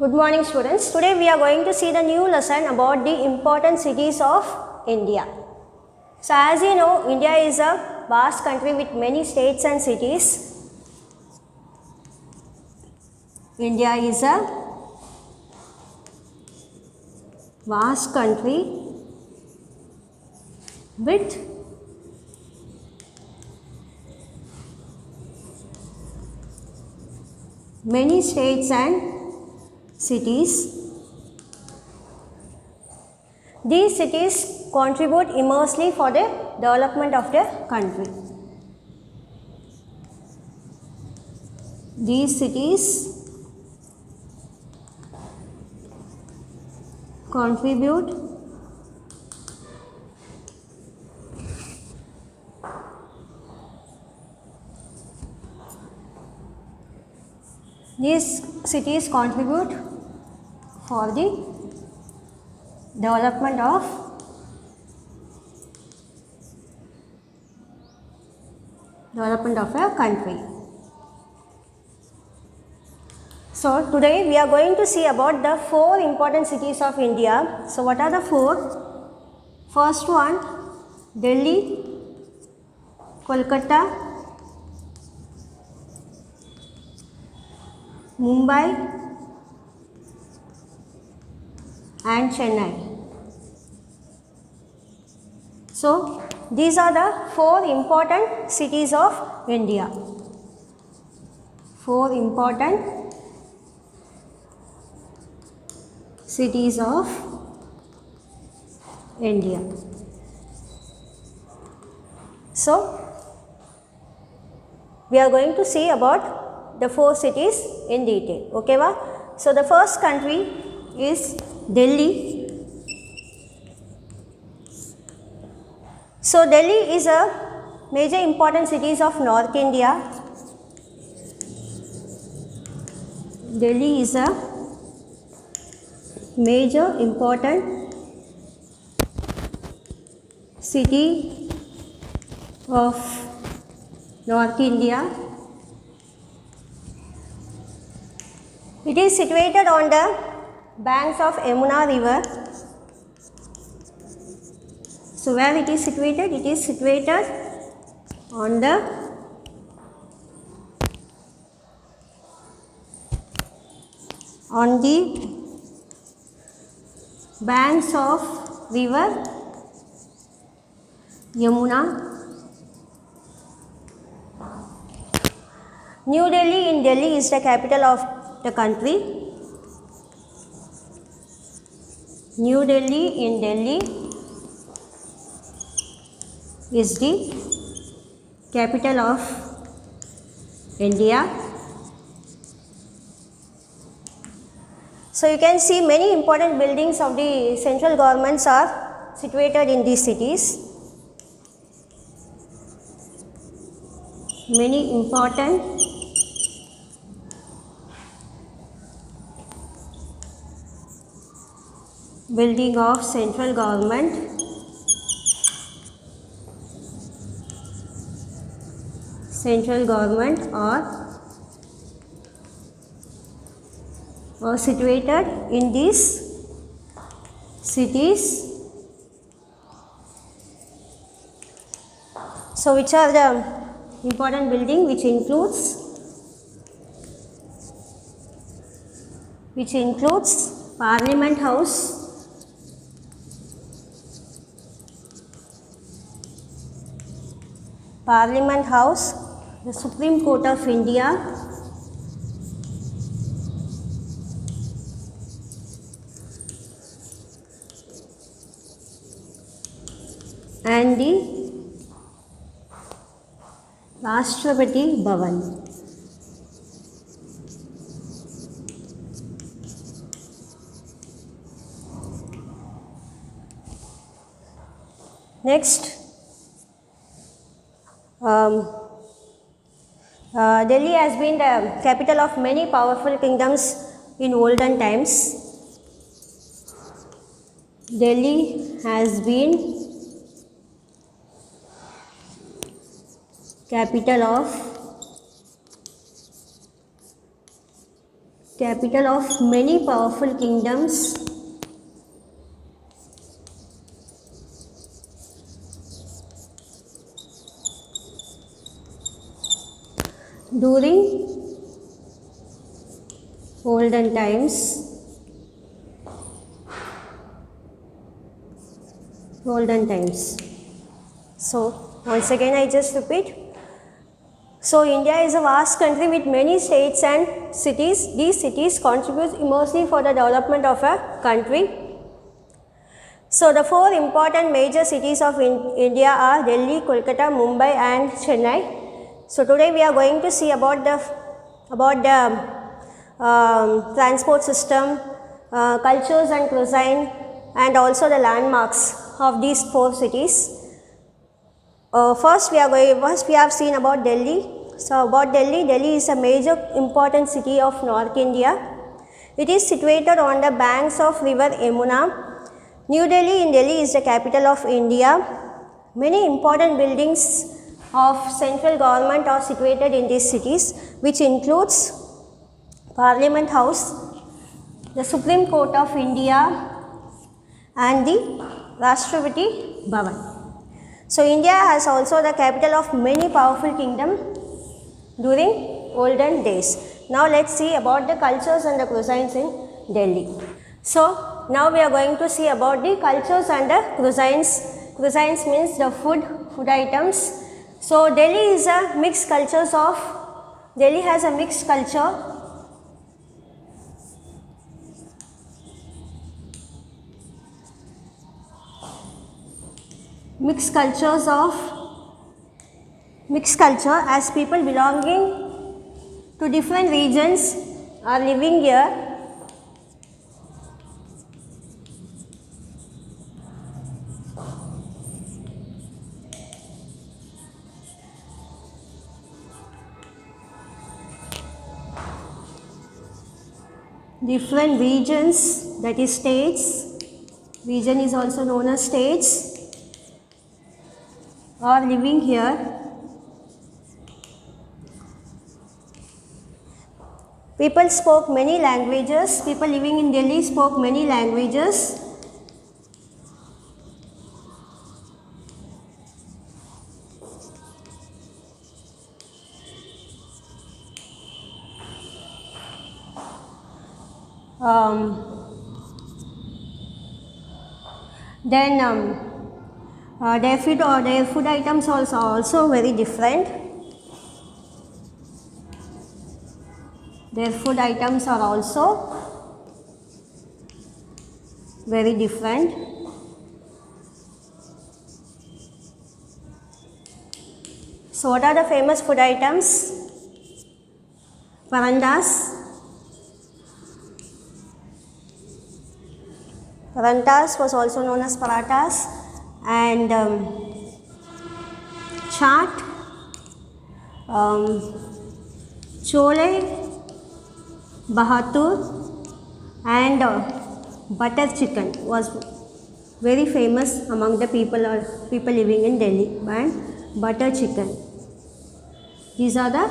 Good morning students. Today we are going to see the new lesson about the important cities of India. So as you know, India is a vast country with many states and cities. India is a vast country with many states and cities. These cities contribute immensely for the development of the country. These cities contribute for the development of a country. So today we are going to see about the 4 important cities of India. So what are the 4? First one, Delhi, Kolkata, Mumbai and Chennai. So these are the 4 important cities of India. 4 important cities of India. So we are going to see about the 4 cities in detail. Okay, va? So the first country is Delhi. So Delhi is a major important cities of North India. Delhi is a major important city of North India. It is situated on the banks of Yamuna river. So where it is situated? It is situated on the banks of river Yamuna. New Delhi in Delhi is the capital of the country. New Delhi in Delhi is the capital of India. So you can see many important buildings of the central governments are situated in these cities. Many important building of central government are situated in these cities. So which are the important building which includes Parliament House, the Supreme Court of India, and the Rashtrapati Bhavan. Next, Delhi has been the capital of many powerful kingdoms in olden times. Delhi has been capital of capital of many powerful kingdoms. During olden times. So once again I just repeat. So India is a vast country with many states and cities. These cities contribute immensely for the development of a country. So the four important major cities of India are Delhi, Kolkata, Mumbai and Chennai. So today we are going to see about the transport system, cultures and cuisine, and also the landmarks of these four cities. First we have seen about Delhi. So about Delhi is a major important city of North India. It is situated on the banks of river Yamuna. New Delhi in Delhi is the capital of India. Many important buildings of central government are situated in these cities, which includes Parliament House, the Supreme Court of India and the Rashtrapati Bhavan. So India has also the capital of many powerful kingdoms during olden days. Now let's see about the cultures and the cuisines in Delhi. So now we are going to see about the cultures and the cuisines. Cuisines means the food items. So Delhi has a mixed culture. Mixed culture as people belonging to different regions are living here. Different regions, that is states. Region is also known as states. Are living here. People spoke many languages. People living in Delhi spoke many languages. Their food items are also very different. Their food items are also very different. So what are the famous food items? Paranthas. Paranthas was also known as parathas, and chaat, chole, bahatur and butter chicken was very famous among the people living in Delhi, and butter chicken. These are the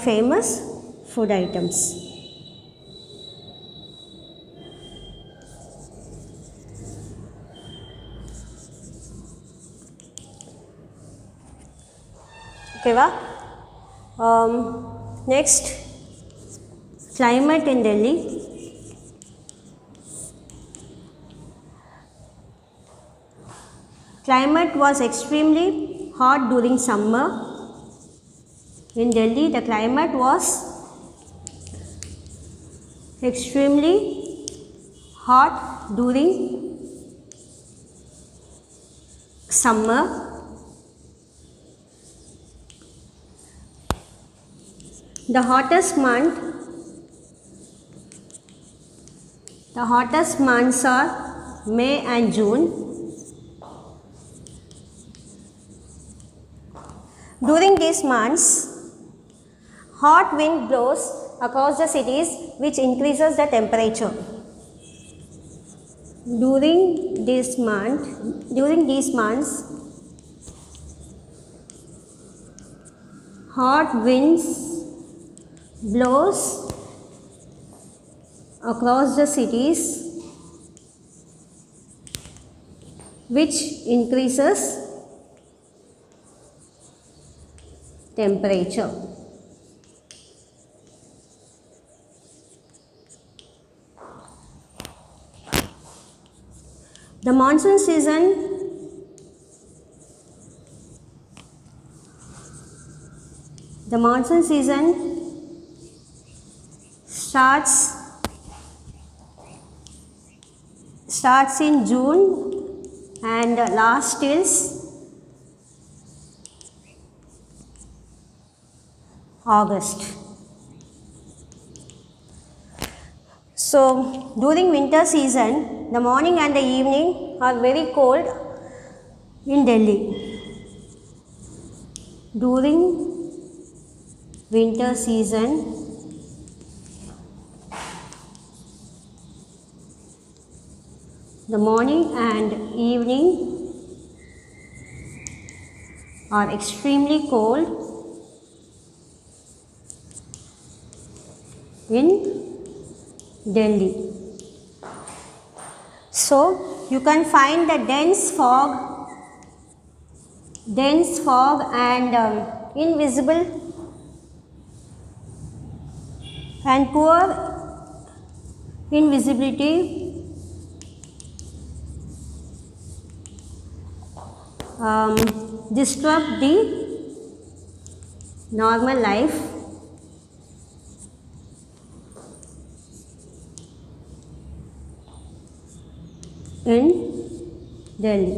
famous food items. Okay, next, climate in Delhi. Climate was extremely hot during summer. In Delhi, the climate was extremely hot during summer. The hottest months are May and June. During these months, hot wind blows across the cities, which increases the temperature. During these months, hot winds blows across the cities, which increases temperature. The monsoon season starts in June and lasts till August. So during winter season, the morning and the evening are very cold in Delhi. During winter season, the morning and evening are extremely cold in Delhi. So you can find the dense fog and invisible and poor invisibility disrupt the normal life in Delhi.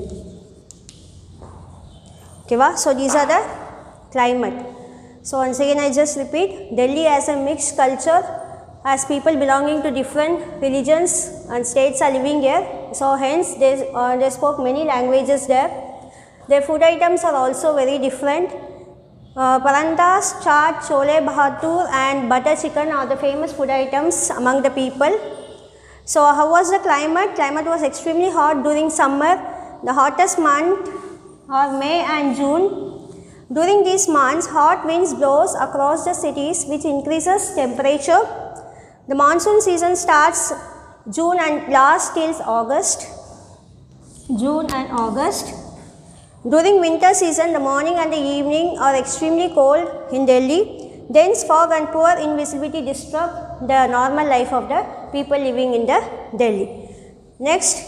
Okay, so these are the climate. So once again I just repeat, Delhi has a mixed culture as people belonging to different religions and states are living here. So hence they spoke many languages there. Their food items are also very different. Paranthas, chaat, chole bhatur and butter chicken are the famous food items among the people. So how was the climate? Climate was extremely hot during summer. The hottest month are May and June. During these months, hot winds blows across the cities, which increases temperature. The monsoon season starts June and lasts till August. June and August. During winter season, the morning and the evening are extremely cold in Delhi. Dense fog and poor invisibility disrupt the normal life of the people living in the Delhi. Next,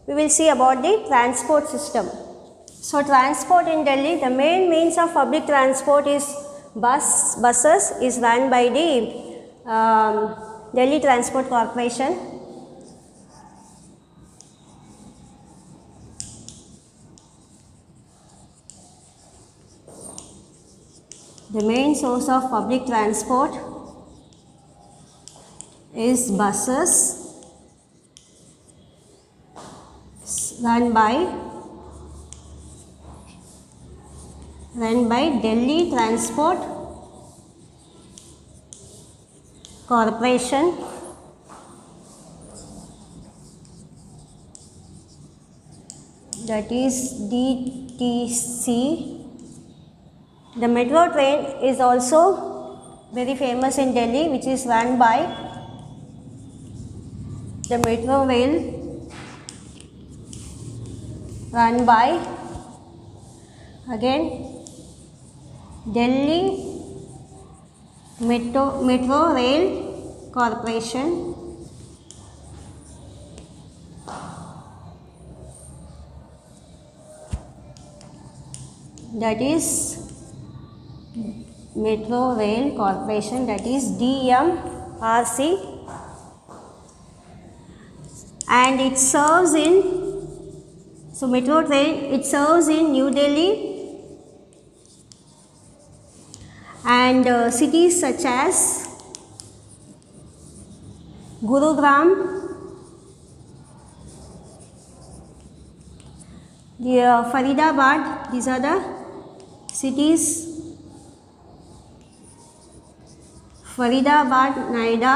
we will see about the transport system. So transport in Delhi, the main means of public transport is buses is run by the Delhi Transport Corporation. The main source of public transport is buses run by Delhi Transport Corporation. That is DTC. The metro train is also very famous in Delhi, which is run by the metro rail, run by again Delhi Metro Rail Corporation. That is Metro Rail Corporation, that is DMRC, and it serves in, so metro train, it serves in New Delhi and cities such as Gurugram, Faridabad. These are the cities. Faridabad, Noida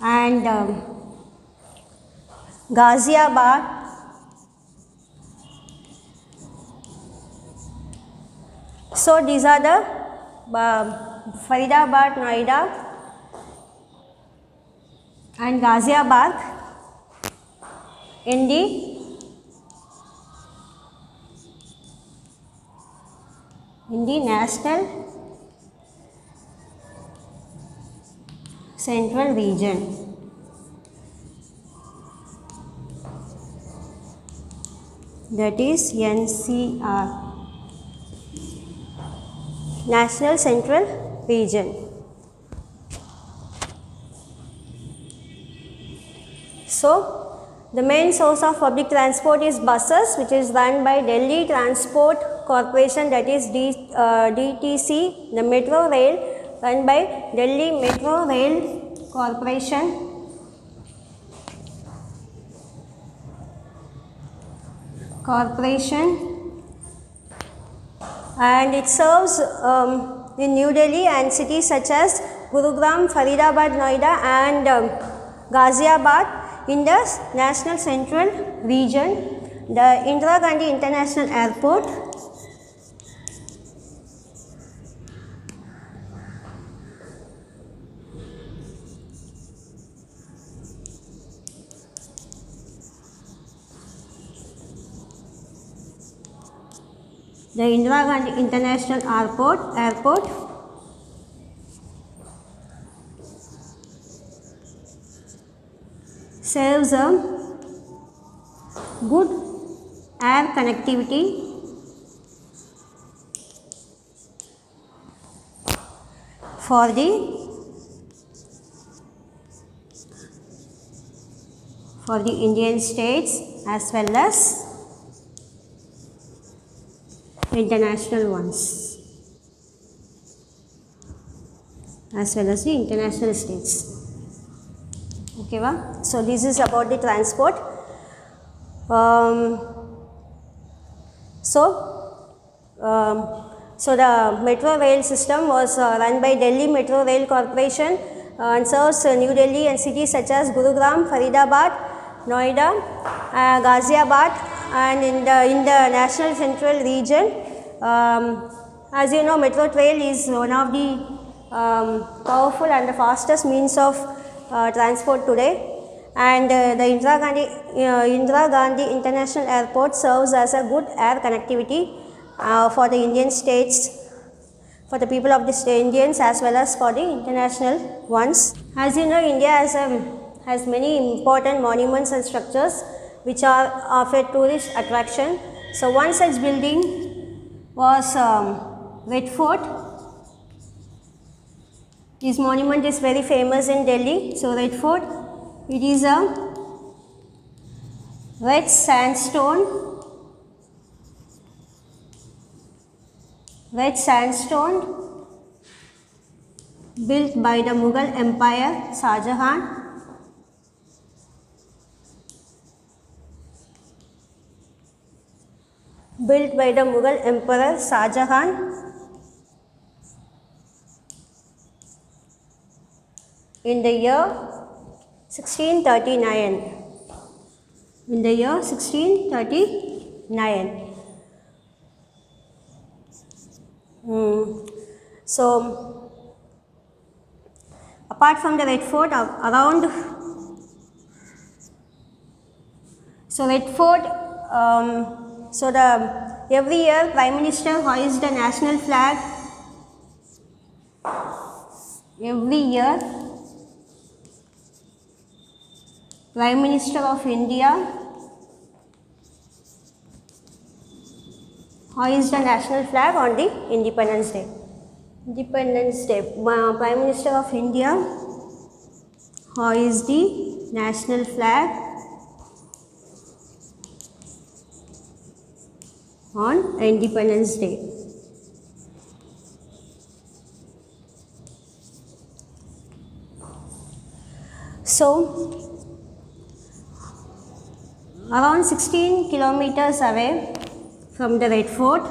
and Ghaziabad So these are the Faridabad, Noida and Ghaziabad in the National Central Region. That is NCR, National Central Region. So the main source of public transport is buses, which is run by Delhi Transport Corporation, that is DTC. The metro rail run by Delhi Metro Rail Corporation. And it serves in New Delhi and cities such as Gurugram, Faridabad, Noida and Ghaziabad in the National Central Region. The Indira Gandhi International Airport, the Indira Gandhi International Airport serves a good air connectivity for the Indian states as well as international ones, as well as the international states. Okay, va? So this is about the transport. So the metro rail system was run by Delhi Metro Rail Corporation and serves New Delhi and cities such as Gurugram, Faridabad, Noida, Ghaziabad, and in the National Central Region. As you know, metro rail is one of the powerful and the fastest means of transport today, and the Indira Gandhi International Airport serves as a good air connectivity for the Indian states, for the people of the Indians as well as for the international ones. As you know, India has many important monuments and structures which are of a tourist attraction. So one such building was Red Fort. This monument is very famous in Delhi. So Red Fort, it is a red sandstone built by the Mughal Empire, Shah Jahan. Built by the Mughal Emperor Shah Jahan in the year 1639. In the year 1639. So, apart from the Red Fort, every year Prime Minister hoists the national flag. Every year, Prime Minister of India hoists the national flag on the Independence Day. Prime Minister of India hoists the national flag on Independence Day. So, around 16 kilometers away from the Red Fort,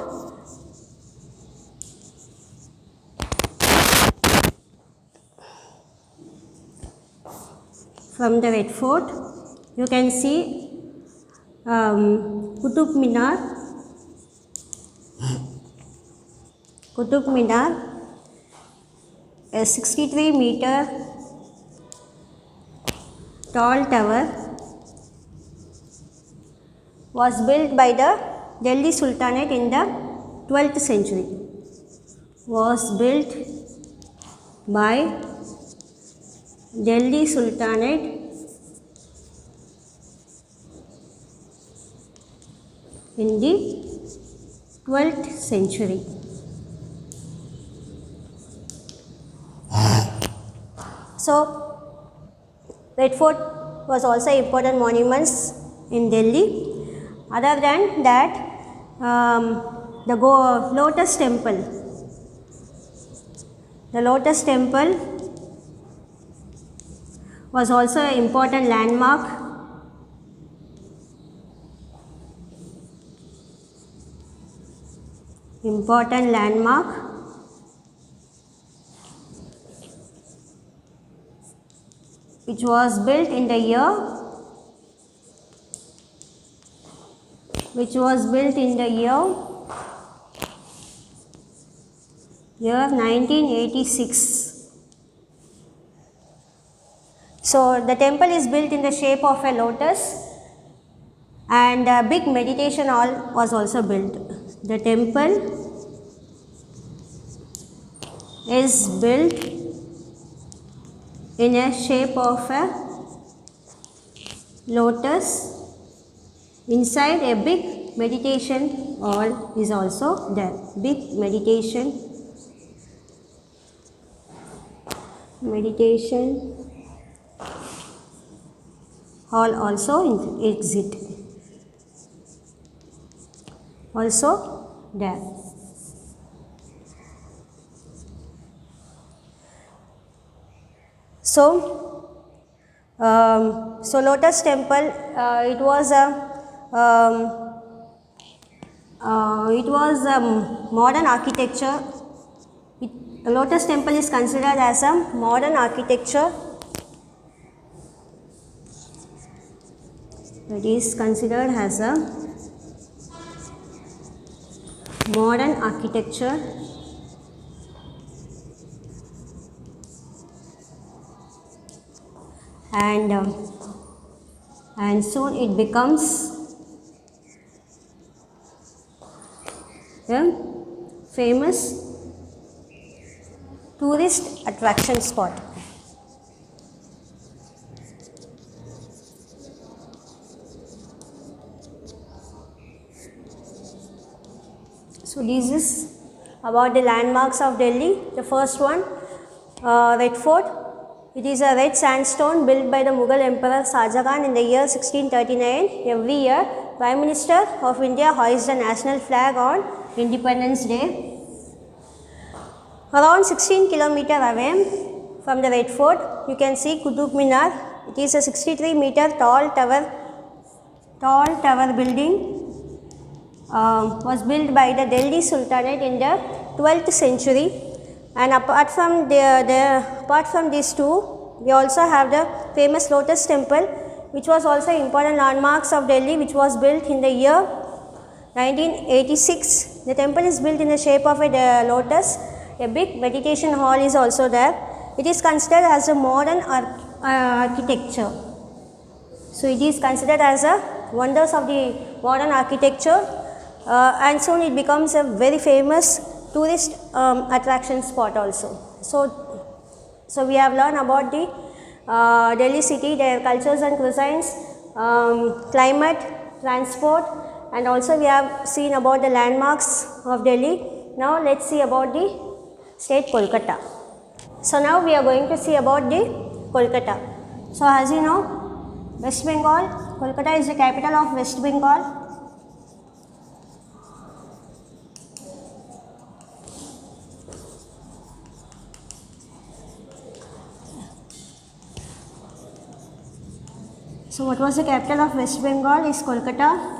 you can see Qutub Minar. Qutub Minar, a 63-meter tall tower, was built by the Delhi Sultanate in the 12th century. Was built by Delhi Sultanate in the 12th century. So, Red Fort was also important monuments in Delhi. Other than that, the Lotus Temple. The Lotus Temple was also an important landmark. Which was built in the year 1986. So the temple is built in the shape of a lotus, and a big meditation hall was also built. The temple is built in a shape of a lotus. Inside, a big meditation hall is also there. Big meditation hall also there. So Lotus Temple, it was a modern architecture. Lotus Temple is considered as a modern architecture. It is considered as a modern architecture. And soon it becomes a famous tourist attraction spot. So this is about the landmarks of Delhi. The first one, Red Fort. It is a red sandstone built by the Mughal Emperor Shah Jahan in the year 1639. Every year, Prime Minister of India hoists the national flag on Independence Day. Around 16 km away from the Red Fort, you can see Qutub Minar. It is a 63-meter tall tower building. Was built by the Delhi Sultanate in the 12th century. And apart from these two, we also have the famous Lotus Temple, which was also important landmarks of Delhi, which was built in the year 1986. The temple is built in the shape of a lotus. A big meditation hall is also there. It is considered as a modern architecture. So it is considered as a wonders of the modern architecture, and soon it becomes a very famous tourist attraction spot also. So we have learned about the Delhi city, their cultures and cuisines, climate, transport, and also we have seen about the landmarks of Delhi. Now let's see about the state Kolkata. So now we are going to see about the Kolkata. So as you know, West Bengal, Kolkata is the capital of West Bengal. So what was the capital of West Bengal is Kolkata,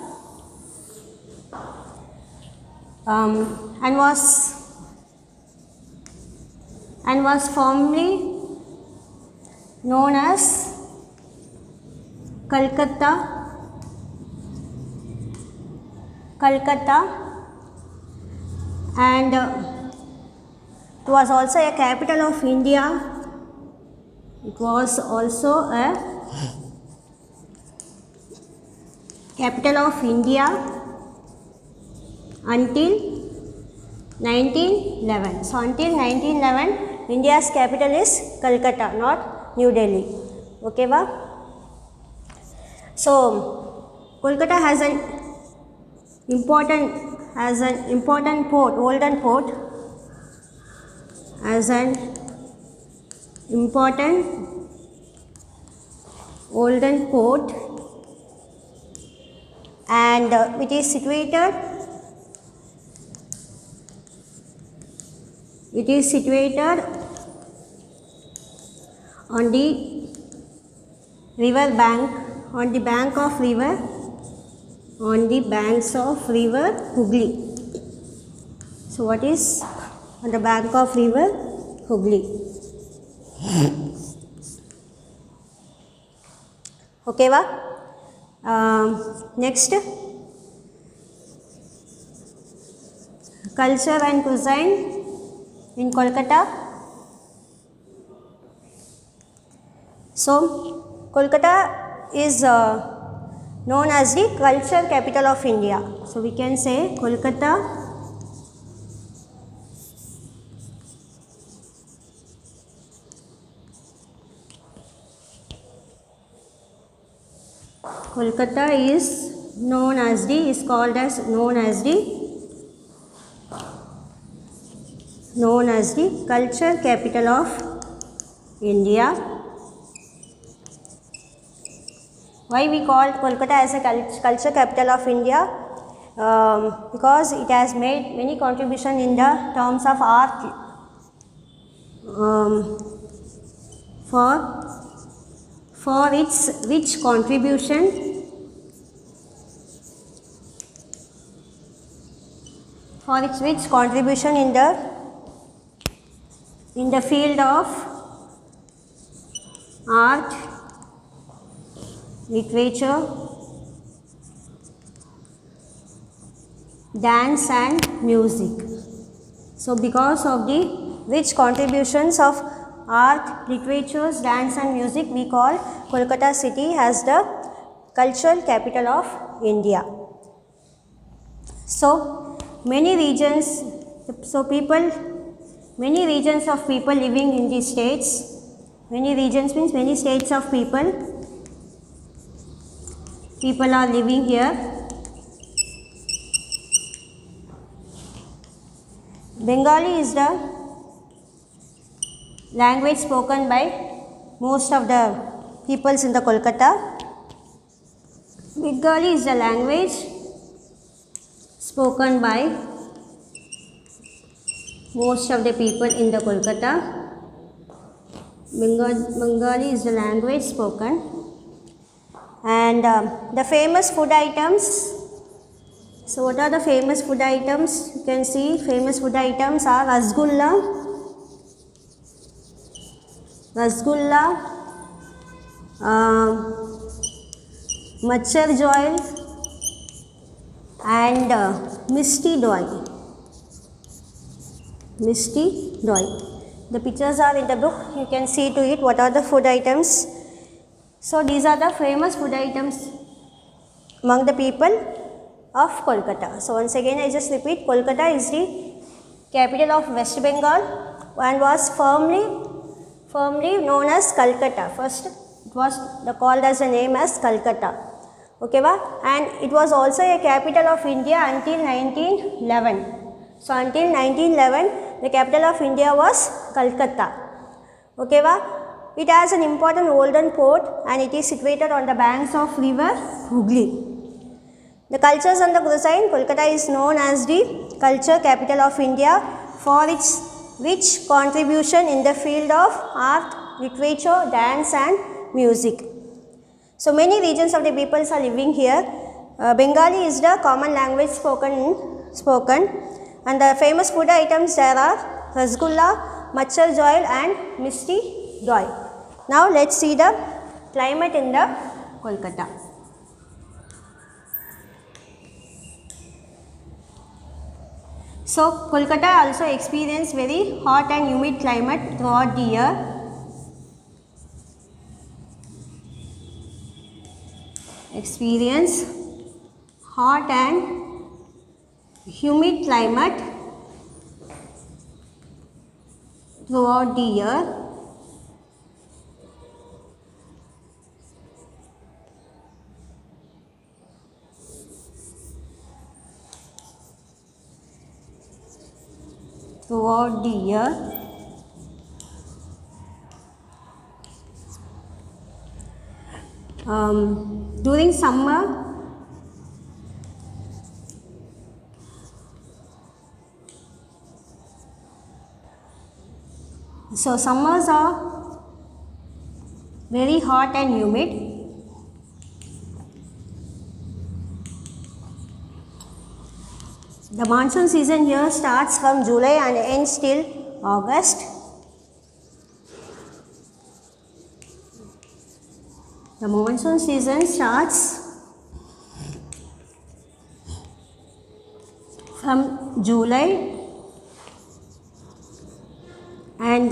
and was formerly known as Calcutta, and was also a capital of India. It was also a capital of India until 1911. So until 1911, India's capital is Calcutta, not New Delhi. Okay, ba? So Kolkata has an important port, olden port, as an important olden port, and it is situated on the river bank, on the banks of river Hooghly. So what is on the bank of river Hooghly? Okay, va? Next, culture and cuisine in Kolkata. So Kolkata is known as the culture capital of India. So we can say Kolkata is called as the culture capital of India. Why we called Kolkata as a culture capital of India? Because it has made many contributions in the terms of art, for its rich contribution in the field of art, literature, dance and music. So because of the rich contributions of art, literature, dance and music, we call Kolkata city as the cultural capital of India. So many regions of people living in these states. Many regions means many states of people are living here. Bengali is the language spoken by most of the peoples in the Kolkata. Bengali is the language spoken by most of the people in the Kolkata. Bengali is the language spoken. And the famous food items. So what are the famous food items? You can see famous food items are rasgulla, machar joil and misti doi. The pictures are in the book. You can see to it what are the food items. So these are the famous food items among the people of Kolkata. So once again I just repeat, Kolkata is the capital of West Bengal and was firmly known as Calcutta. First it was called as a name as Calcutta. Okay, ba? And it was also a capital of India until 1911. So until 1911 the capital of India was Calcutta. Okay, ba? It has an important olden port and it is situated on the banks of river Hooghly. The cultures and the cuisine, Kolkata is known as the culture capital of India for its rich contribution in the field of art, literature, dance and music. So many regions of the peoples are living here. Bengali is the common language spoken and the famous food items there are rasgulla, machar joil and misti doi. Now let's see the climate in the Kolkata. So So Kolkata also experience very hot and humid climate throughout the year. Experience hot and humid climate throughout the year. Throughout the year. During summer, so summers are very hot and humid. The monsoon season here starts from July and ends till August. The monsoon season starts from July and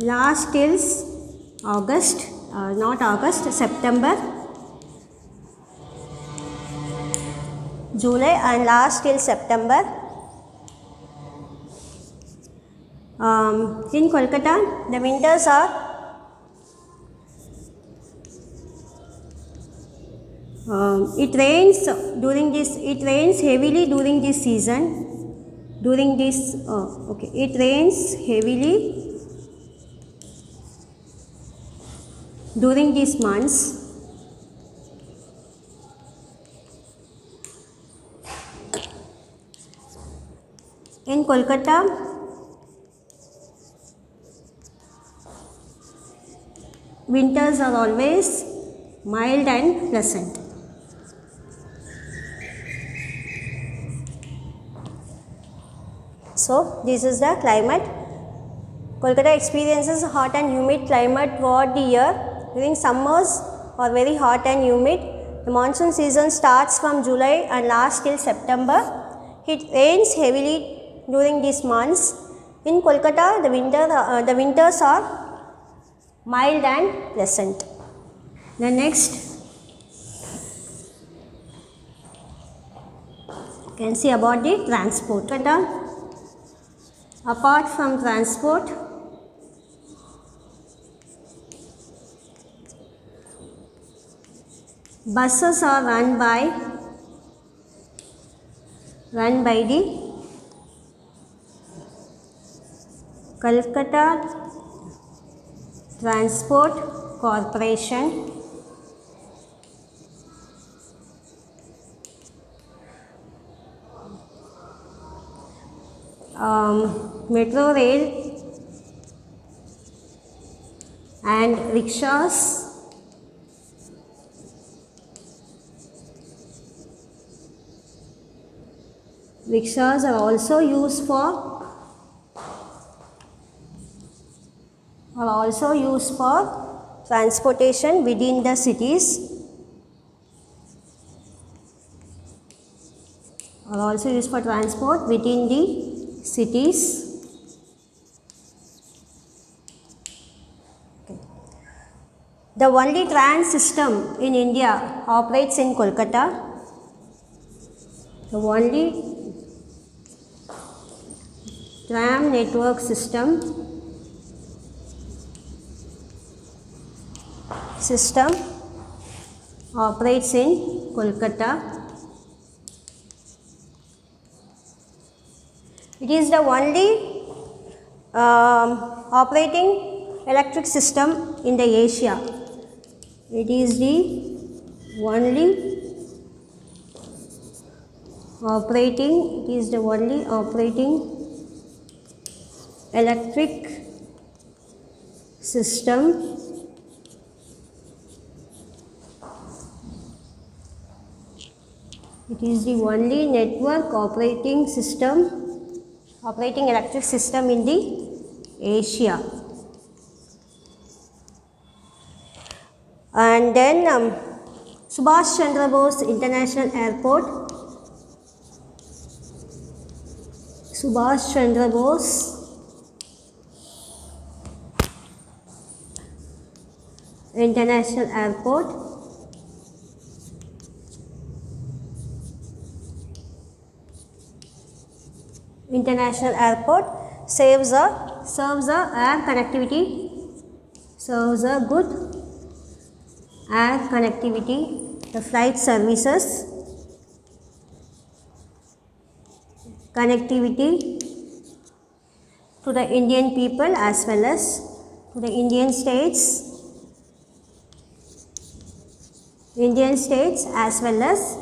lasts till August, not August, September. July and lasts till September. In Kolkata, the winters are it rains heavily during this season. It rains heavily during these months. In Kolkata, winters are always mild and pleasant. So this is the climate. Kolkata experiences a hot and humid climate throughout the year. During summers are very hot and humid. The monsoon season starts from July and lasts till September. It rains heavily during these months. In Kolkata, the winters are mild and pleasant. The next, you can see about the transport. Kolkata, apart from transport, buses are run by the Kolkata Transport Corporation. Metro rail and rickshaws. Rickshaws are also used for transportation within the cities. Are also used for transport within the cities. Okay. The only tram system in India operates in Kolkata. The only tram network system operates in Kolkata. It is the only operating electric system in the Asia. It is the only operating electric system It is the only network operating electric system in the Asia. And then Subhash Chandra Bose International Airport. Subhash Chandra Bose International Airport, serves a air connectivity, serves a good air connectivity, the flight services, connectivity to the Indian people as well as to the Indian states as well as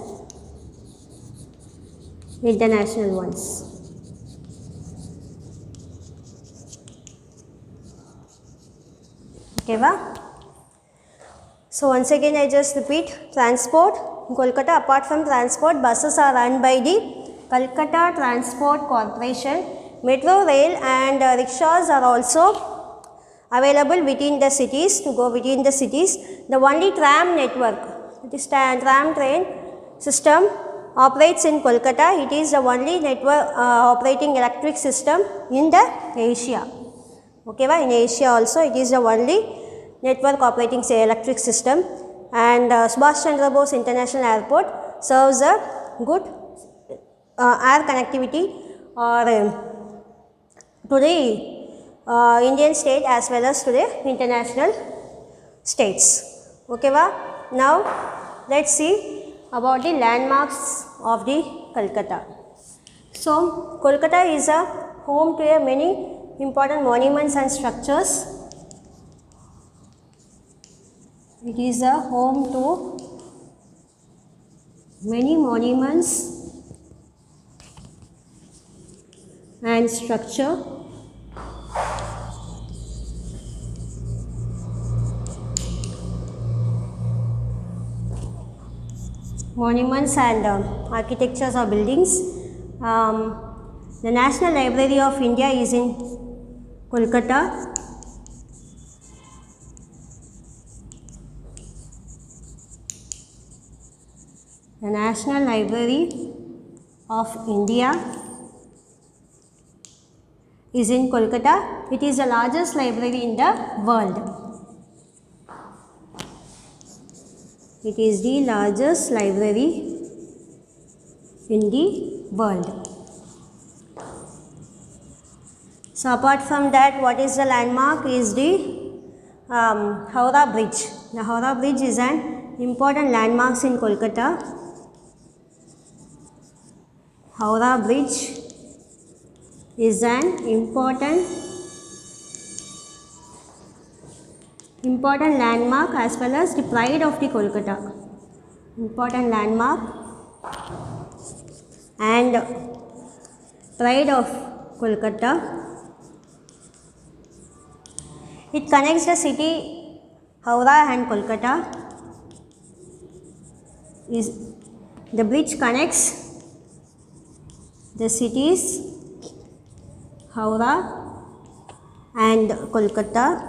international ones. Okay, so once again I just repeat, transport in Kolkata, apart from transport, buses are run by the Kolkata Transport Corporation. Metro, rail and rickshaws are also available within the cities, to go within the cities. The only tram network, this tram train system operates in Kolkata. It is the only network operating electric system in the Asia. Okay, in Asia also it is the only network operating electric system. And Subhash Chandra Bose International Airport serves a good air connectivity or to the Indian state as well as to the international states. Okay, now let's see about the landmarks of the Kolkata. So Kolkata is a home to many important monuments and structures. It is a home to many monuments and structure. Monuments and architectures or buildings. The National Library of India is in Kolkata. The National Library of India is in Kolkata. It is the largest library in the world. It is the largest library in the world. So apart from that, what is the landmark is the Howrah Bridge. The Howrah Bridge is an important landmark in Kolkata. Howrah Bridge is an important landmark as well as the pride of the Kolkata. Important landmark and pride of Kolkata. It connects the city Howrah and Kolkata. The bridge connects the cities Howrah and Kolkata.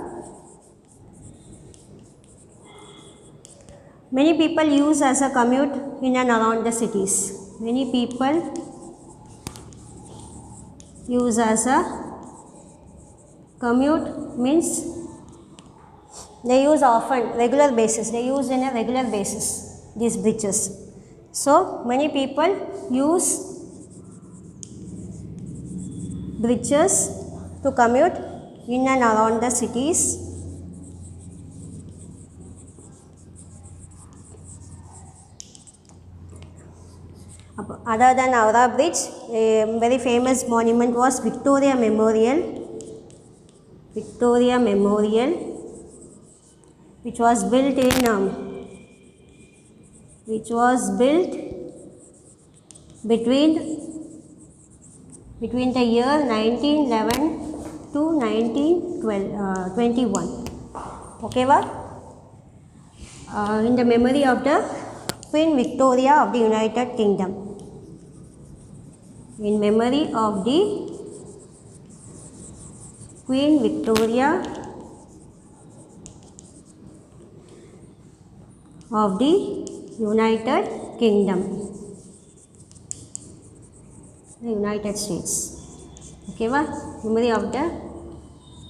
Many people use as a commute in and around the cities. Many people use as a commute means they use often, regular basis. They use in a regular basis these bridges. So many people use bridges to commute in and around the cities. Other than Howrah Bridge, a very famous monument was Victoria Memorial. Victoria Memorial, which was built between the year 1911 to 1921. Okay, in the memory of the Queen Victoria of the United Kingdom. In memory of the Queen Victoria of the United Kingdom, the United States. Okay, memory of the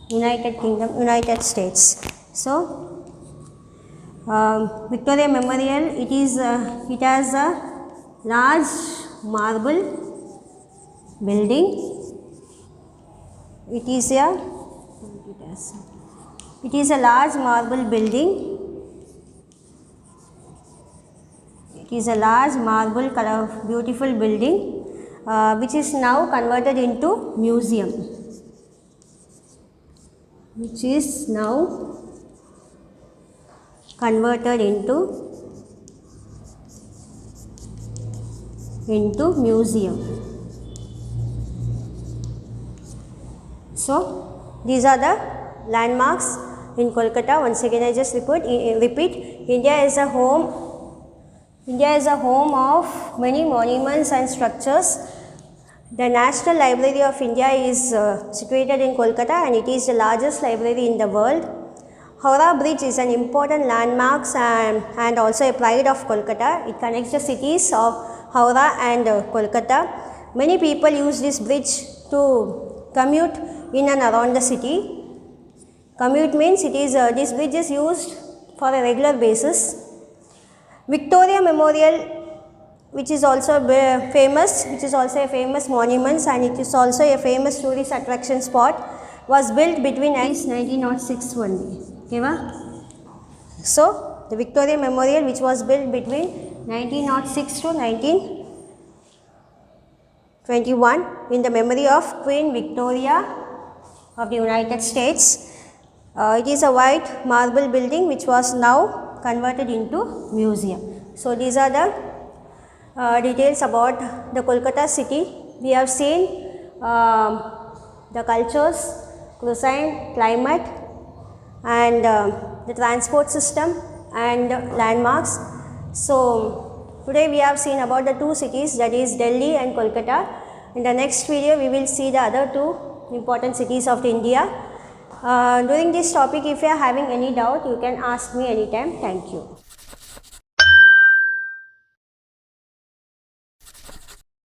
United Kingdom, United States. So Victoria Memorial, it has a large marble building. It is a large marble building. It is a large marble color, beautiful building, which is now converted into museum. Which is now converted into museum. So these are the landmarks in Kolkata. Once again I just repeat, India is a home of many monuments and structures. The National Library of India is situated in Kolkata, and it is the largest library in the world. Howrah Bridge is an important landmark and also a pride of Kolkata. It connects the cities of Howrah and Kolkata. Many people use this bridge to commute in and around the city. Commute means this bridge is used for a regular basis. Victoria Memorial, which is also a famous monument, and it is also a famous tourist attraction spot, was built between 1906 only. Okay, so the Victoria Memorial, which was built between 1906 to 1921 in the memory of Queen Victoria of the United States. It is a white marble building which was now converted into museum. So these are the details about the Kolkata city. We have seen the cultures, cuisine, climate, and the transport system and landmarks. So today we have seen about the two cities, that is Delhi and Kolkata. In the next video we will see the other two important cities of India. During this topic, if you are having any doubt, you can ask me anytime. Thank you.